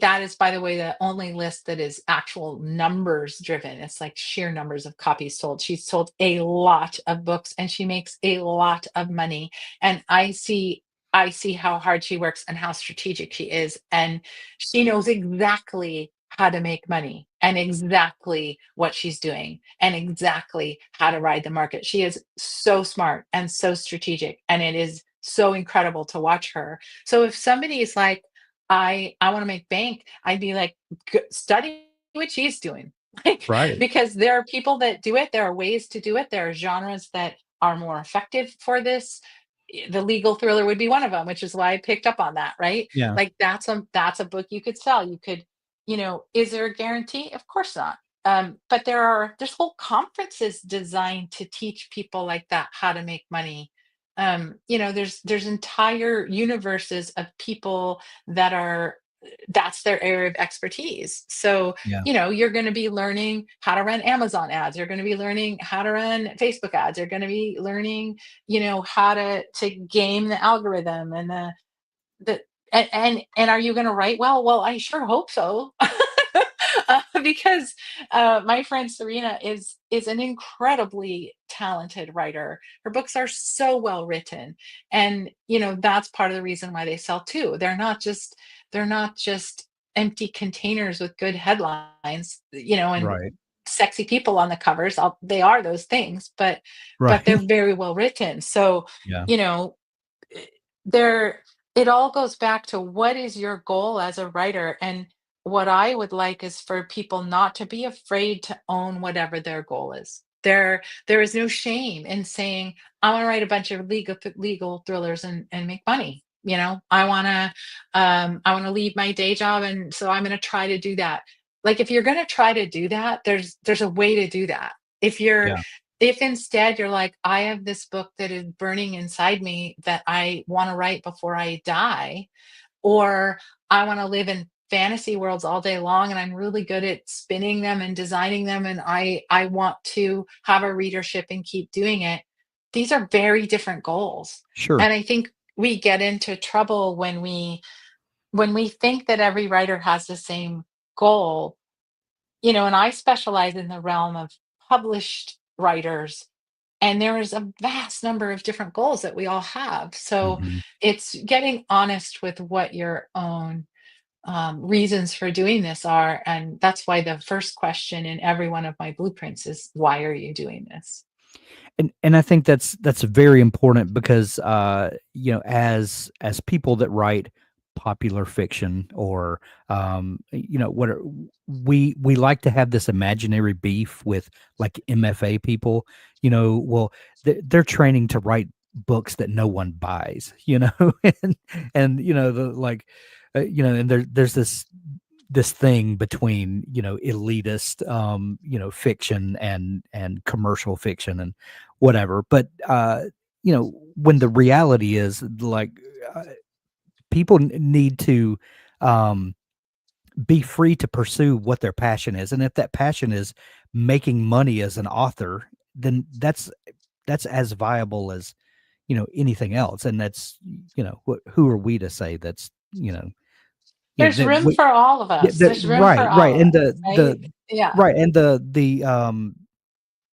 that is, by the way, the only list that is actual numbers driven. It's like sheer numbers of copies sold. She's sold a lot of books, and she makes a lot of money. And I see I see how hard she works and how strategic she is. And she knows exactly how to make money and exactly what she's doing and exactly how to ride the market. She is so smart and so strategic. And it is so incredible to watch her. So if somebody is like, I want to make bank, I'd be like, study what she's doing. Like, Right. because there are people that do it, there are ways to do it, there are genres that are more effective for this. The legal thriller would be one of them, which is why I picked up on that, right? Yeah. Like that's a book you could sell. You could, is there a guarantee? Of course not. But there's whole conferences designed to teach people like that how to make money. There's entire universes of people that are that's their area of expertise. So, Yeah. you're going to be learning how to run Amazon ads. You're going to be learning how to run Facebook ads. You're going to be learning, how to game the algorithm and the and are you going to write well? Well, I sure hope so. Because my friend Serena is an incredibly talented writer. Her books are so well written, and that's part of the reason why they sell too. They're not just empty containers with good headlines, and Right. sexy people on the covers. They are those things, but they're Right. very well written. So Yeah. you know there it all goes back to what is your goal as a writer. And what I would like is for people not to be afraid to own whatever their goal is. There is no shame in saying, I want to write a bunch of legal thrillers and make money. I want to leave my day job, and so I'm going to try to do that. Like, if you're going to try to do that, there's a way to do that. if you're Yeah. if instead you're like, I have this book that is burning inside me that I want to write before I die, or I want to live in fantasy worlds all day long and I'm really good at spinning them and designing them, and I want to have a readership and keep doing it. These are very different goals. Sure. And I think we get into trouble when we think that every writer has the same goal. And I specialize in the realm of published writers, and there is a vast number of different goals that we all have. So Hmm. it's getting honest with what your own reasons for doing this are. And that's why the first question in every one of my blueprints is, why are you doing this? And I think that's very important because as people that write popular fiction or what we like to have this imaginary beef with like MFA people, well, they're training to write books that no one buys, and the like and there's this thing between elitist fiction and commercial fiction and whatever, but when the reality is like uh, people need to um be free to pursue what their passion is, and if that passion is making money as an author, then that's as viable as anything else. And that's who are we to say that's There's that room for all of yeah, us. There's room for right, all of and us, the right? Yeah. right, and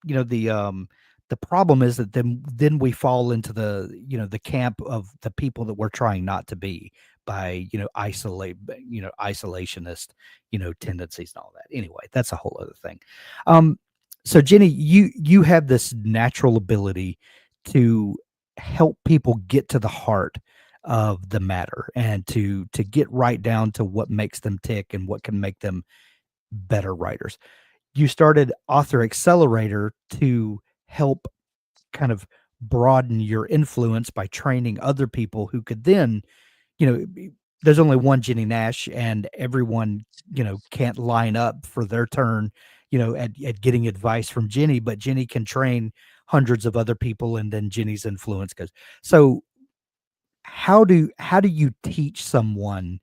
you know, the problem is that then we fall into the camp of the people that we're trying not to be by, isolationist, tendencies and all that. Anyway, that's a whole other thing. Um, so Jenny, you have this natural ability to help people get to the heart of the matter and to get right down to what makes them tick and what can make them better writers. You started Author Accelerator to help kind of broaden your influence by training other people who could then, there's only one Jennie Nash, and everyone, can't line up for their turn, at getting advice from Jenny, but Jenny can train hundreds of other people, and then Jenny's influence goes. So how do you teach someone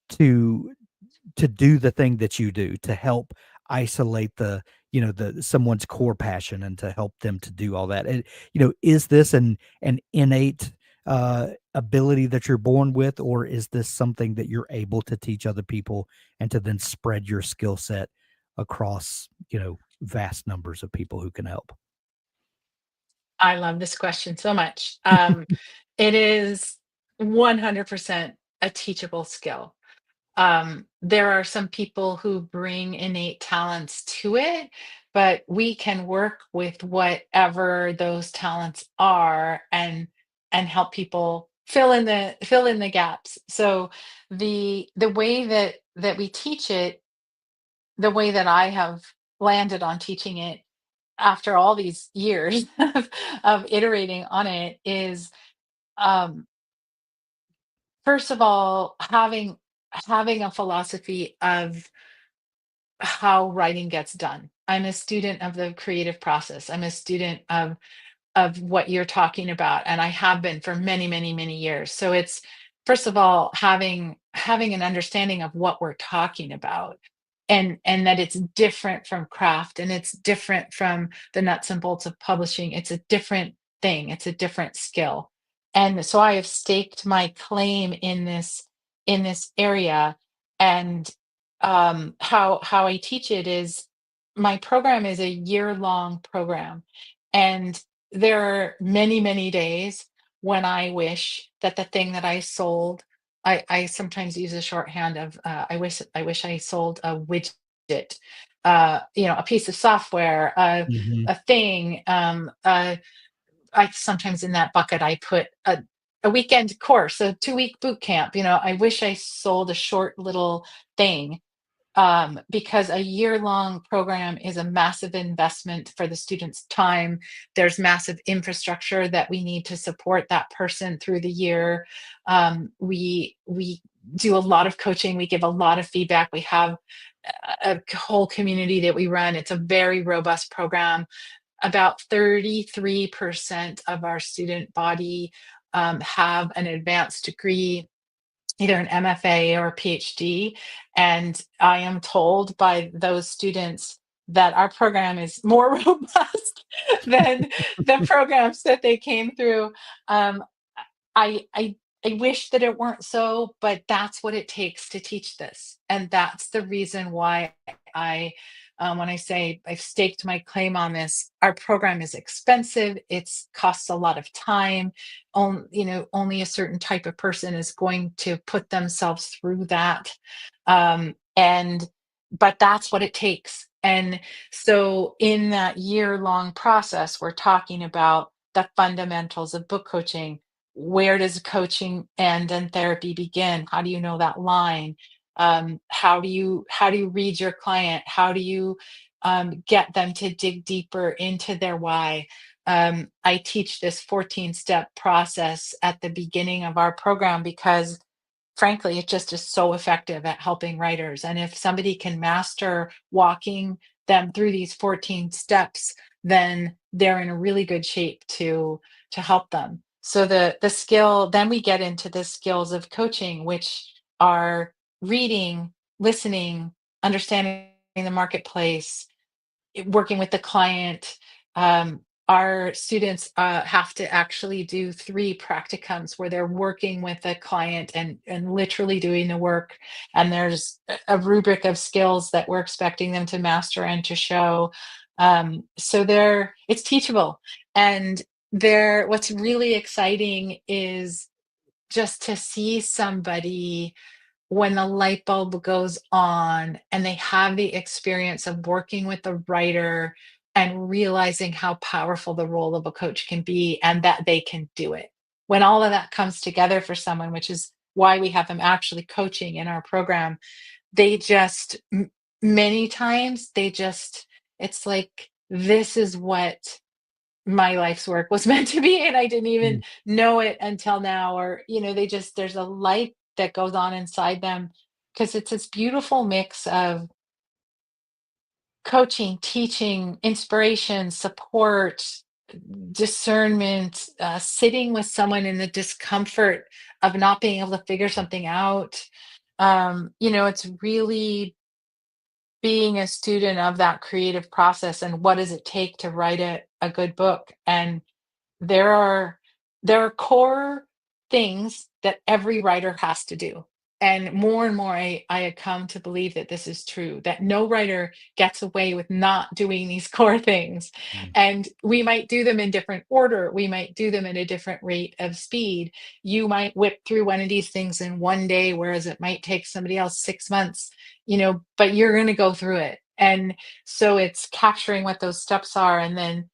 to do the thing that you do to help isolate the someone's core passion and to help them to do all that? And is this an innate ability that you're born with, or is this something that you're able to teach other people and to then spread your skill set across vast numbers of people who can help? I love this question so much. It is. 100% a teachable skill. There are some people who bring innate talents to it, but we can work with whatever those talents are and help people fill in the gaps. So the way that we teach it, the way that I have landed on teaching it after all these years of iterating on it is, um, first of all, having a philosophy of how writing gets done. I'm a student of the creative process. I'm a student of what you're talking about, and I have been for many, many, many years. So it's, first of all, having an understanding of what we're talking about, and that it's different from craft, and it's different from the nuts and bolts of publishing. It's a different thing. It's a different skill. And so I have staked my claim in this area. And how I teach it is, my program is a year-long program, and there are many, many days when I wish that the thing that I sold, I sometimes use a shorthand of, I wish I sold a widget, a piece of software, Mhm. a thing. I sometimes, in that bucket, I put a weekend course, a 2-week boot camp. I wish I sold a short little thing, because a year-long program is a massive investment for the student's time. There's massive infrastructure that we need to support that person through the year. We do a lot of coaching. We give a lot of feedback. We have a whole community that we run. It's a very robust program. About 33% of our student body have an advanced degree, either an MFA or a PhD. And I am told by those students that our program is more robust than the programs that they came through. Um, I wish that it weren't so, but that's what it takes to teach this, and that's the reason why I, when I say I've staked my claim on this, our program is expensive. It's costs a lot of time. Only a certain type of person is going to put themselves through that, and but that's what it takes. And so, in that year-long process, we're talking about the fundamentals of book coaching. Where does coaching end and therapy begin? How do you know that line? How do you read your client? How do you get them to dig deeper into their why? I teach this 14-step process at the beginning of our program because, frankly, it just is so effective at helping writers. And if somebody can master walking them through these 14 steps, then they're in a really good shape to help them. So the skill, then we get into the skills of coaching, which are reading, listening, understanding the marketplace, working with the client. Our students have to actually do 3 practicums where they're working with a client and literally doing the work. And there's a rubric of skills that we're expecting them to master and to show. So it's teachable. And what's really exciting is just to see somebody, when the light bulb goes on and they have the experience of working with a writer and realizing how powerful the role of a coach can be and that they can do it. When all of that comes together for someone, which is why we have them actually coaching in our program, they just, many times, it's like, this is what my life's work was meant to be, and I didn't even Mm. know it until now. Or there's a light that goes on inside them, because it's this beautiful mix of coaching, teaching, inspiration, support, discernment, sitting with someone in the discomfort of not being able to figure something out. It's really being a student of that creative process, and what does it take to write a good book. And there are there are core things that every writer has to do. and more I had come to believe that this is true, that no writer gets away with not doing these core things. Mm. And we might do them in different order, we might do them at a different rate of speed. You might whip through one of these things in one day, whereas it might take somebody else 6 months, but you're going to go through it. And so it's capturing what those steps are, and then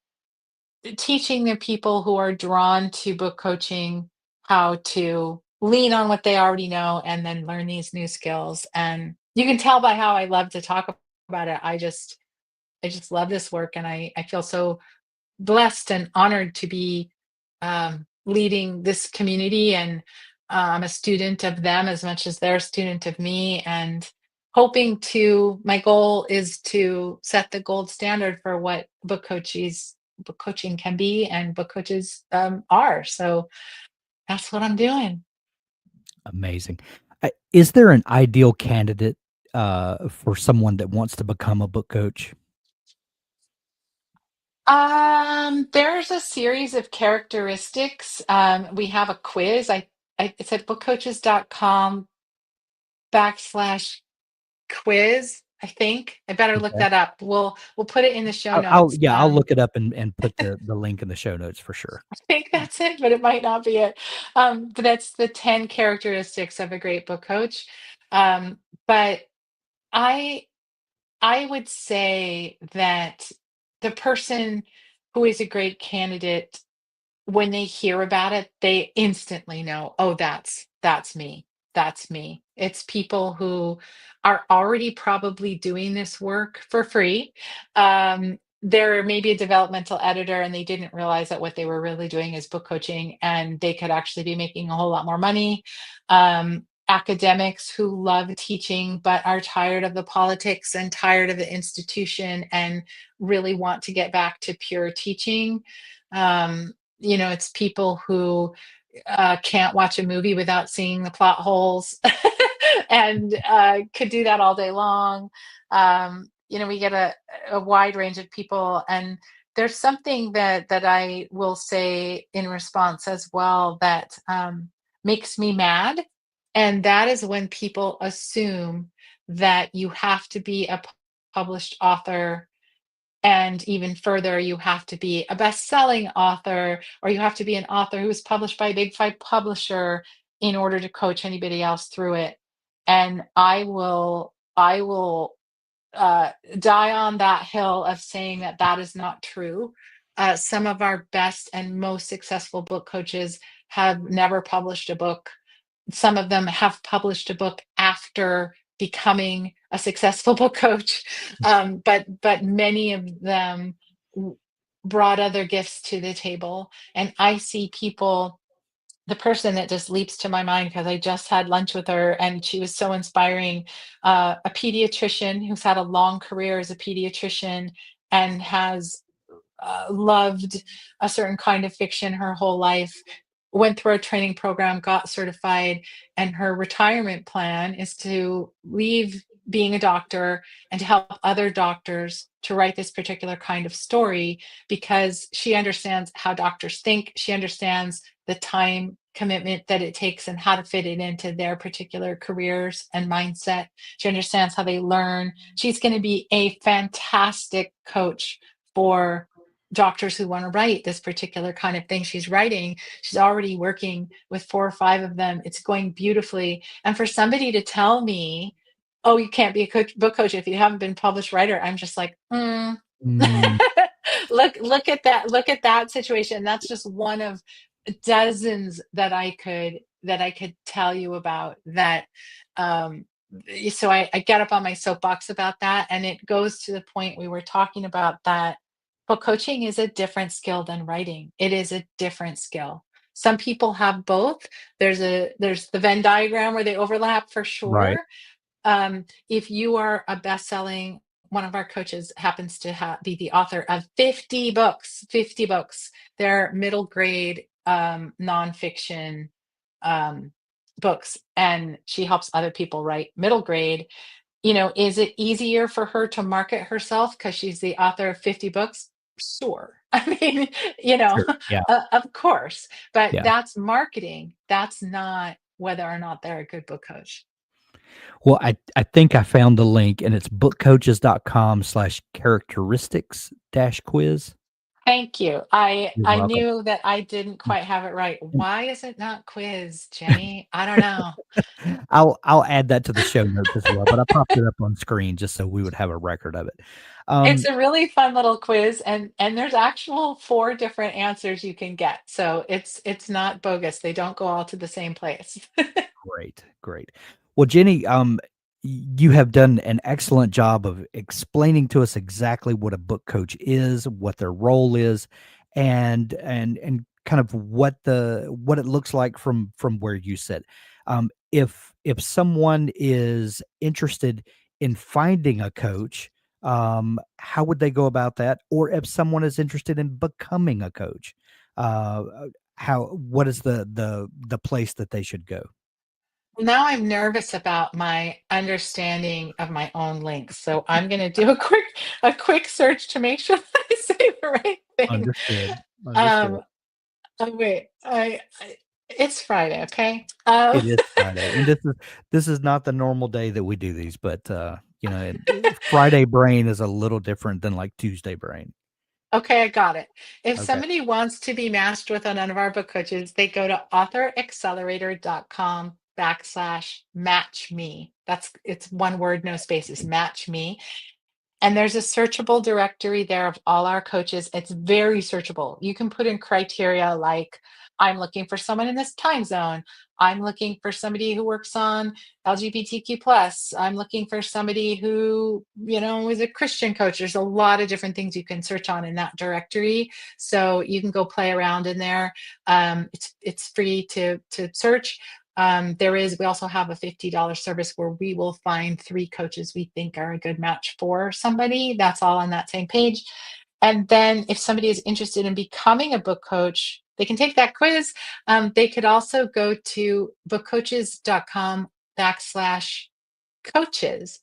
teaching the people who are drawn to book coaching how to lean on what they already know and then learn these new skills. And you can tell by how I love to talk about it. I just love this work, and I feel so blessed and honored to be leading this community. And I'm a student of them as much as they're a student of me. And my goal is to set the gold standard for what book coaching can be, and book coaches are. So that's what I'm doing. Amazing. Is there an ideal candidate for someone that wants to become a book coach? There's a series of characteristics. We have a quiz. It's at bookcoaches.com/quiz, I think. I better look Okay. that up. We'll put it in the show I'll notes. yeah, I'll look it up and put the link in the show notes for sure. I think that's it, but it might not be it. But that's the 10 characteristics of a great book coach. But I I would say that the person who is a great candidate, when they hear about it, they instantly know, oh, that's me. That's me. It's people who are already probably doing this work for free. They're maybe a developmental editor and they didn't realize that what they were really doing is book coaching, and they could actually be making a whole lot more money. Academics who love teaching but are tired of the politics and tired of the institution and really want to get back to pure teaching. It's people who can't watch a movie without seeing the plot holes and could do that all day long. We get a wide range of people, and there's something that I will say in response as well that makes me mad, and that is when people assume that you have to be a published author, and even further, you have to be a best-selling author, or you have to be an author who was published by a big five publisher in order to coach anybody else through it. And I will die on that hill of saying that that is not true. Some of our best and most successful book coaches have never published a book. Some of them have published a book after becoming a successful book coach, but many of them brought other gifts to the table. And I see people, the person that just leaps to my mind because I just had lunch with her and she was so inspiring, a pediatrician who's had a long career as a pediatrician and has loved a certain kind of fiction her whole life, went through a training program, got certified, and her retirement plan is to leave being a doctor and to help other doctors to write this particular kind of story because she understands how doctors think. She understands the time commitment that it takes and how to fit it into their particular careers and mindset. She understands how they learn. She's going to be a fantastic coach for doctors who want to write this particular kind of thing she's writing. She's already working with 4 or 5 of them. It's going beautifully. And for somebody to tell me, oh, you can't be a book coach if you haven't been a published writer, I'm just like, Mm, look at that situation. That's just one of dozens that I could tell you about that. um so I get up on my soapbox about that, and it goes to the point we were talking about, that book coaching is a different skill than writing. It is a different skill. Some people have both. There's the Venn diagram where they overlap for right. sure. If you are a best-selling, one of our coaches happens to be the author of 50 books, 50 books. They're middle grade nonfiction um, books, and she helps other people write middle grade. Is it easier for her to market herself because she's the author of 50 books? Sure. I mean, Sure. Yeah. of course, but Yeah. that's marketing. That's not whether or not they're a good book coach. Well, I think I found the link, and it's bookcoaches.com/characteristics dash quiz. Thank you. You're I welcome. knew that I didn't quite have it right. Why is it not quiz, Jenny? I don't know. I'll add that to the show notes as well, but I popped it up on screen just so we would have a record of it. It's Um, a really fun little quiz, and there's actual 4 different answers you can get, so it's not bogus. They don't go all to the same place. Great, great. Well, Jenny, you have done an excellent job of explaining to us exactly what a book coach is, what their role is, and kind of what it looks like from where you sit. If someone is interested in finding a coach, how would they go about that? Or if someone is interested in becoming a coach, uh, how what is the place that they should go? Now I'm nervous about my understanding of my own links, so I'm gonna do a quick search to make sure that I say the right thing. Understood, understood. Um, oh, wait, it's Friday, okay? It is Friday, and this is not the normal day that we do these, but, Friday brain is a little different than, like, Tuesday brain. Okay, I got it. If Okay, somebody wants to be matched with one of our book coaches, they go to authoraccelerator.com/match me. It's one word, no spaces, match me. And there's a searchable directory there of all our coaches. It's very searchable. You can put in criteria like, I'm looking for someone in this time zone. I'm looking for somebody who works on LGBTQ plus. I'm looking for somebody who, is a Christian coach. There's a lot of different things you can search on in that directory. So you can go play around in there. It's free to search. We also have a $50 service where we will find 3 coaches we think are a good match for somebody. That's all on that same page. And then if somebody is interested in becoming a book coach, they can take that quiz. They could also go to bookcoaches.com/coaches.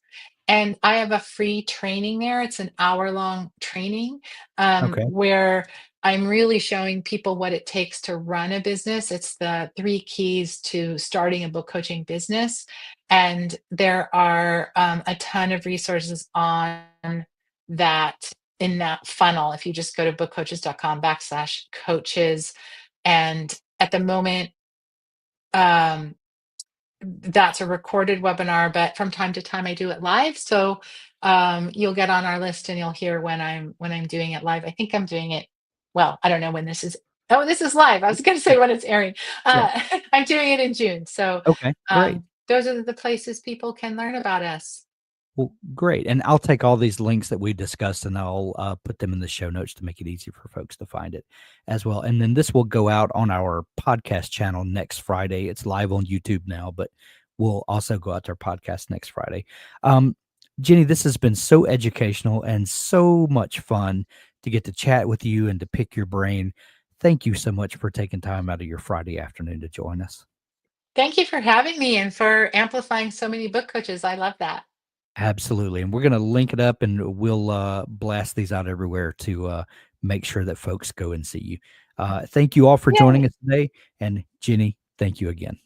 And I have a free training there. It's an hour-long training, okay, where I'm really showing people what it takes to run a business. It's the 3 keys to starting a book coaching business. And there are a ton of resources on that in that funnel. If you just go to bookcoaches.com/coaches. And at the moment, um, that's a recorded webinar, but from time to time I do it live. So you'll get on our list and you'll hear when I'm doing it live. I think I'm doing it. Well, I don't know when this is. Oh, this is live. I was going to yeah, say when it's airing. yeah, I'm doing it in June. So okay, great. those are the places people can learn about us. Well, great, and I'll take all these links that we discussed, and I'll, put them in the show notes to make it easy for folks to find it as well, and then this will go out on our podcast channel next Friday. It's live on YouTube now, but we'll also go out to our podcast next Friday. Um, Jenny, this has been so educational and so much fun to get to chat with you and to pick your brain. Thank you so much for taking time out of your Friday afternoon to join us. Thank you for having me and for amplifying so many book coaches. I love that. Absolutely, and we're gonna link it up, and we'll, blast these out everywhere to, make sure that folks go and see you. Thank you all for joining Yay. us today, and Jenny, thank you again.